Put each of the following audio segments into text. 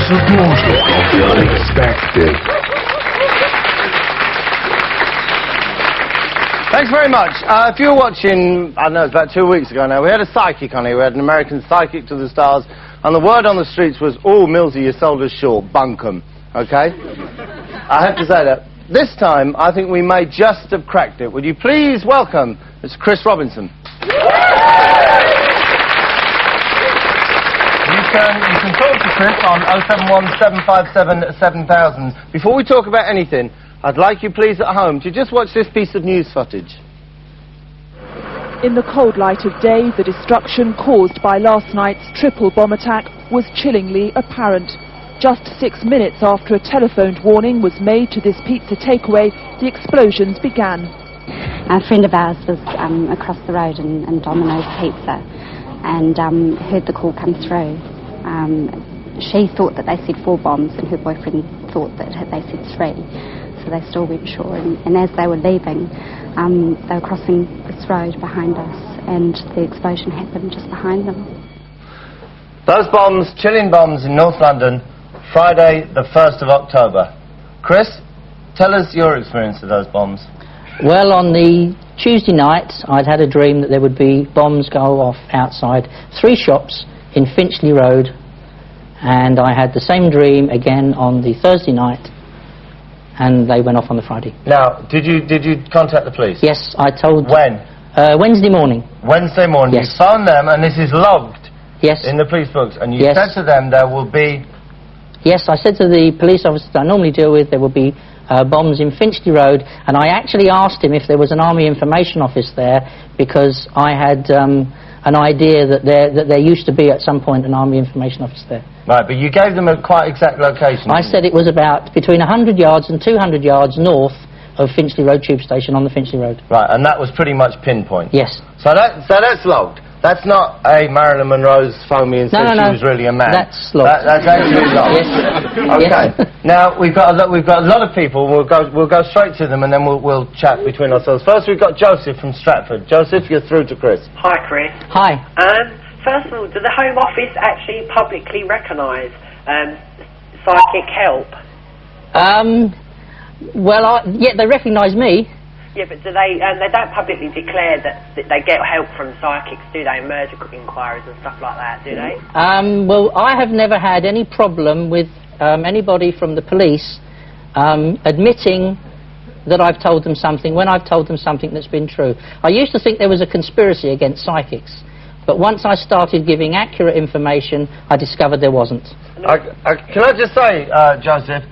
supporter of the unexpected. Thanks very much. If you were watching, I don't know, it's about 2 weeks ago now, we had a psychic on here. We had an American psychic to the stars, and the word on the streets was, "Oh, Millsy, you sold us short, bunkum." Okay? I have to say that. This time, I think we may just have cracked it. Would you please welcome Mr. Chris Robinson? You can talk to Chris on 071 757 7000. Before we talk about anything, I'd like you please at home to just watch this piece of news footage. In the cold light of day, the destruction caused by last night's triple bomb attack was chillingly apparent. Just 6 minutes after a telephoned warning was made to this pizza takeaway, the explosions began. A friend of ours was across the road in Domino's Pizza and heard the call come through. She thought that they said 4 bombs and her boyfriend thought that they said 3. So they still went ashore, and as they were leaving, they were crossing this road behind us, and the explosion happened just behind them. Those bombs, chilling bombs in North London, Friday the 1st of October. Chris, tell us your experience of those bombs. Well, on the Tuesday night, I'd had a dream that there would be bombs go off outside 3 shops in Finchley Road, and I had the same dream again on the Thursday night, and they went off on the Friday. Now, did you contact the police? Yes, I told... When? Wednesday morning. Wednesday morning. Yes. You phoned them, and this is logged. Yes. In the police books, and you Yes. said to them there will be... Yes, I said to the police officer that I normally deal with there will be bombs in Finchley Road, and I actually asked him if there was an Army Information Office there, because I had an idea that there used to be at some point an Army Information Office there. Right, but you gave them a quite exact location. I said it was about between 100 yards and 200 yards north of Finchley Road Tube Station on the Finchley Road. Right, and that was pretty much pinpoint. Yes. So that's logged. That's not a Marilyn Monroe's phoned me and said she was really a man. That's logged. That's actually logged. Yes. Okay. Yes. Now we've got a lot of people. We'll go straight to them, and then we'll chat between ourselves. First, we've got Joseph from Stratford. Joseph, you're through to Chris. Hi, Chris. Hi. First of all, does the Home Office actually publicly recognise psychic help? Well, yeah, they recognise me. Yeah, but do they don't publicly declare that they get help from psychics, do they? Murder inquiries and stuff like that, do they? Well, I have never had any problem with anybody from the police admitting that I've told them something when I've told them something that's been true. I used to think there was a conspiracy against psychics, but once I started giving accurate information, I discovered there wasn't. Can I just say, Joseph,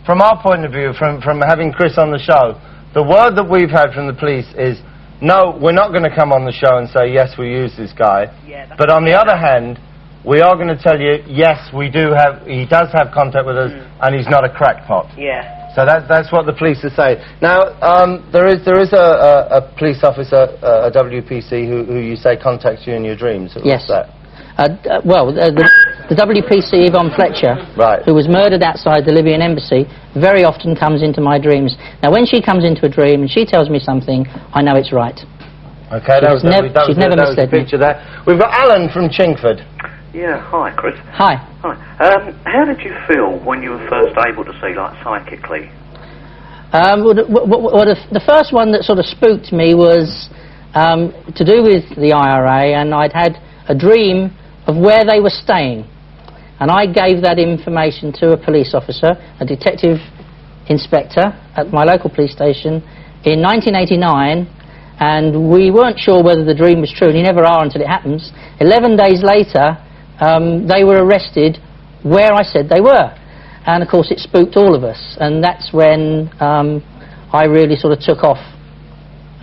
from our point of view, from having Chris on the show, the word that we've had from the police is, no, we're not going to come on the show and say, yes, we use this guy. Yeah, but on the other hand, we are going to tell you, yes, he does have contact with us, and he's not a crackpot. Yeah. So that's what the police are saying. Now, there is a police officer, a WPC, who you say contacts you in your dreams. Yes. What's that? Well, the WPC Yvonne Fletcher, who was murdered outside the Libyan embassy, very often comes into my dreams. Now, when she comes into a dream and she tells me something, I know it's right. Okay, she's never misled me. Picture there. We've got Alan from Chingford. Yeah, hi, Chris. Hi. Hi. How did you feel when you were first able to see, like, psychically? Well, the first one that sort of spooked me was to do with the IRA, and I'd had a dream of where they were staying, and I gave that information to a police officer, a detective inspector at my local police station in 1989, and we weren't sure whether the dream was true, and you never are until it happens. 11 days later, they were arrested where I said they were, and of course it spooked all of us, and that's when I really sort of took off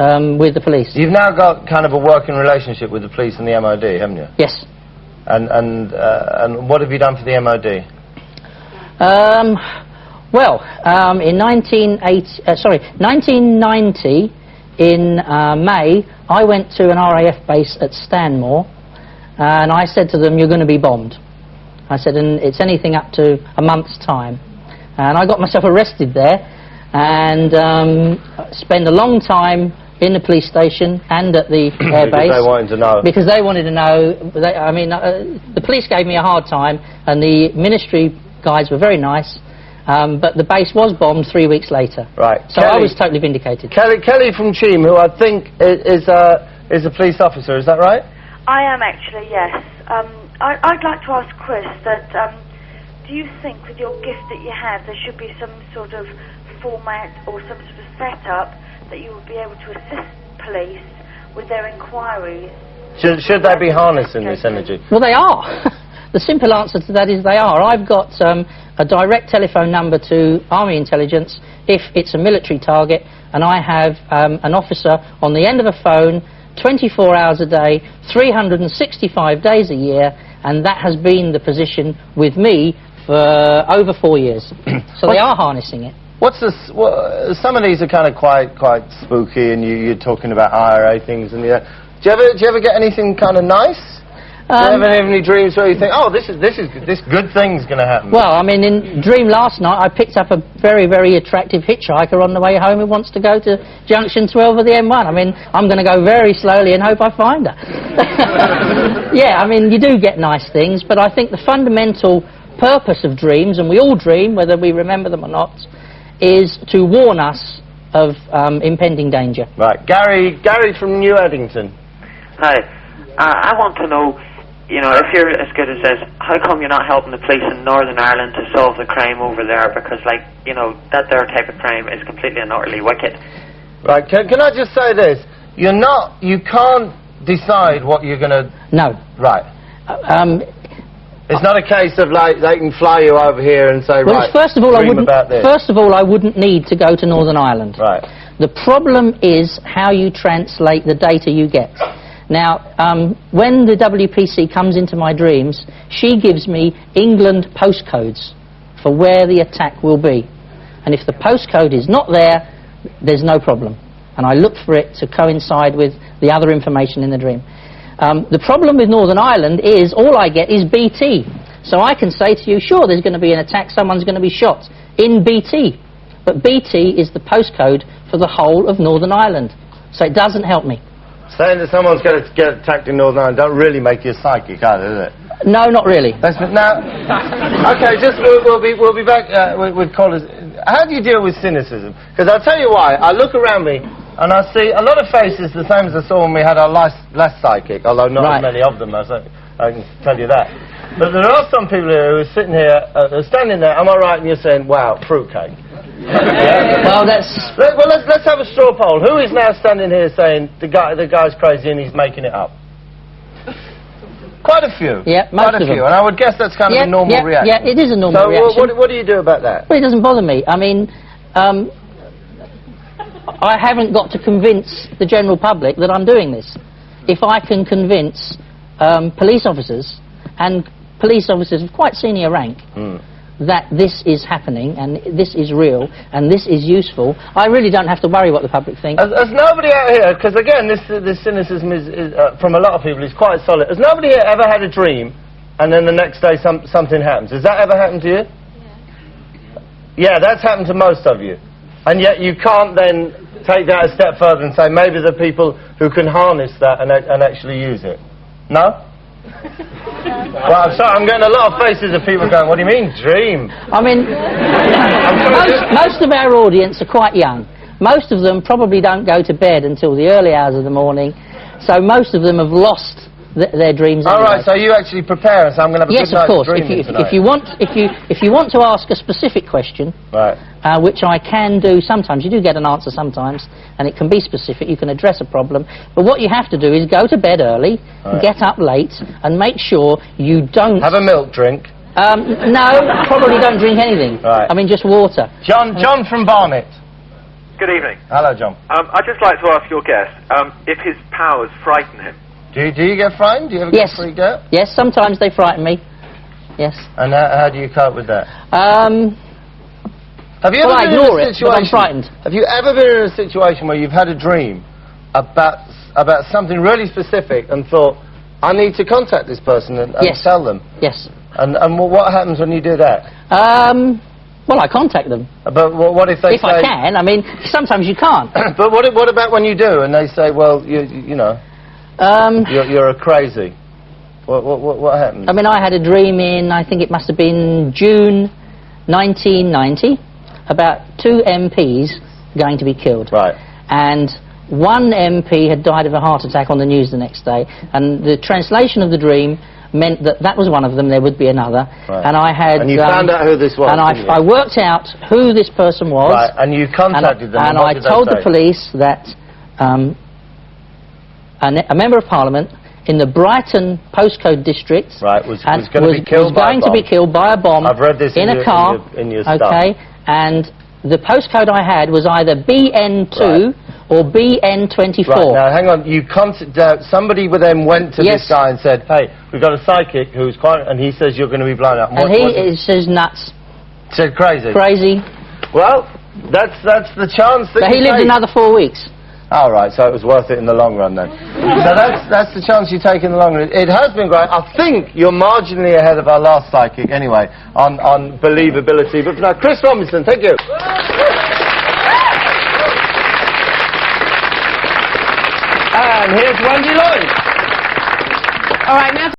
with the police. You've now got kind of a working relationship with the police and the MOD, haven't you? Yes. And what have you done for the MOD? In 1990, in May, I went to an RAF base at Stanmore, and I said to them, you're going to be bombed. I said, and it's anything up to a month's time. And I got myself arrested there, and spent a long time in the police station and at the air base. Because they wanted to know. Because they wanted to know. The police gave me a hard time, and the military guys were very nice, but the base was bombed 3 weeks later. Right. So Kelly, I was totally vindicated. Kelly from Cheam, who I think is a police officer, is that right? I am actually, yes. I'd like to ask Chris that, do you think with your gift that you have there should be some sort of format or some sort of setup that you would be able to assist police with their inquiries? Should they be harnessing this energy? Well, they are. The simple answer to that is they are. I've got a direct telephone number to Army Intelligence if it's a military target, and I have an officer on the end of a phone 24 hours a day, 365 days a year, and that has been the position with me for over 4 years. So they are harnessing it. What's this? Some of these are kind of quite spooky, and you're talking about IRA things, and do you ever get anything kind of nice? Do you ever have any dreams where you think, oh, this good thing's going to happen? Well, I mean, in dream last night, I picked up a very, very attractive hitchhiker on the way home who wants to go to Junction 12 of the M1. I mean, I'm going to go very slowly and hope I find her. Yeah, I mean, you do get nice things, but I think the fundamental purpose of dreams, and we all dream, whether we remember them or not, is to warn us of impending danger. Right. Gary from New Eddington. Hi. I want to know, you know, if you're as good as this, how come you're not helping the police in Northern Ireland to solve the crime over there? Because, like, you know, that their type of crime is completely and utterly wicked. Right. Can I just say this? You can't decide what you're going to... No. Right. It's not a case of, like, they can fly you over here and say, well, right, first of all, I wouldn't need to go to Northern Ireland. Right. The problem is how you translate the data you get. Now, when the WPC comes into my dreams, she gives me England postcodes for where the attack will be. And if the postcode is not there, there's no problem. And I look for it to coincide with the other information in the dream. The problem with Northern Ireland is all I get is BT. So I can say to you, sure, there's going to be an attack, someone's going to be shot in BT. But BT is the postcode for the whole of Northern Ireland. So it doesn't help me. Saying that someone's going to get attacked in Northern Ireland don't really make you a psychic, either, does it? No, not really. Now, okay, we'll be back with callers. How do you deal with cynicism? Because I'll tell you why. I look around me and I see a lot of faces the same as I saw when we had our last psychic, although not as many of them, I can tell you that. But there are some people here who are sitting here, standing there, am I right? And you're saying, wow, fruitcake. Yeah. Well, let's have a straw poll. Who is now standing here saying the guy's crazy and he's making it up? Quite a few. Yeah, most of them. And I would guess that's kind of a normal reaction. Yeah, it is a normal reaction. So what do you do about that? Well, it doesn't bother me. I mean, I haven't got to convince the general public that I'm doing this. If I can convince police officers, and police officers of quite senior rank, that this is happening and this is real and this is useful, I really don't have to worry what the public thinks. Has nobody out here, because again this cynicism is from a lot of people is quite solid, has nobody here ever had a dream and then the next day something happens? Has that ever happened to you? Yeah, that's happened to most of you. And yet you can't then take that a step further and say maybe the people who can harness that and actually use it. No? Well, I'm sorry, I'm getting a lot of faces of people going, what do you mean, dream? I mean, most of our audience are quite young. Most of them probably don't go to bed until the early hours of the morning, so most of them have lost their dreams anyway. All right, so you actually prepare and say, I'm going to have a good night's dreaming tonight. If you want to ask a specific question, right, which I can do sometimes, you do get an answer sometimes, and it can be specific, you can address a problem, but what you have to do is go to bed early, get up late, and make sure you don't... Have a milk drink. No, probably don't drink anything. Right. I mean, just water. John from Barnet. Good evening. Hello, John. I'd just like to ask your guest if his powers frighten him. Do you get frightened? Do you ever get freaked out? Yes, sometimes they frighten me. Yes. And how do you cope with that? Have you well, ever I been ignore in a it, situation, but I'm frightened. Have you ever been in a situation where you've had a dream about something really specific and thought, I need to contact this person and tell them? Yes. And what happens when you do that? Well, I contact them. But what if they say... If I can. I mean, sometimes you can't. But what about when you do and they say, well, you know, you're a crazy? What happened? I mean, I had a dream in, I think it must have been June 1990, about 2 MPs going to be killed. Right. And one MP had died of a heart attack on the news the next day, and the translation of the dream meant that that was one of them, there would be another. Right. And I had... And you found out who this was, and didn't you? I worked out who this person was. Right, and you contacted them, and what I did they told the say? police that a member of Parliament in the Brighton postcode district was going to be killed by a bomb. I've read this in a car. In your okay, stuff. and the postcode I had was either BN2 or BN24. Right, now hang on, somebody then went to this guy and said, hey, we've got a psychic who's quite, and he says you're going to be blown up. And he says nuts. Said crazy. Crazy. Well, that's the chance that he lived another 4 weeks. All right, so it was worth it in the long run then. So that's the chance you take in the long run. It has been great. I think you're marginally ahead of our last psychic anyway on believability. But for now, Chris Robinson, thank you. And here's Wendy Lloyd. All right, now.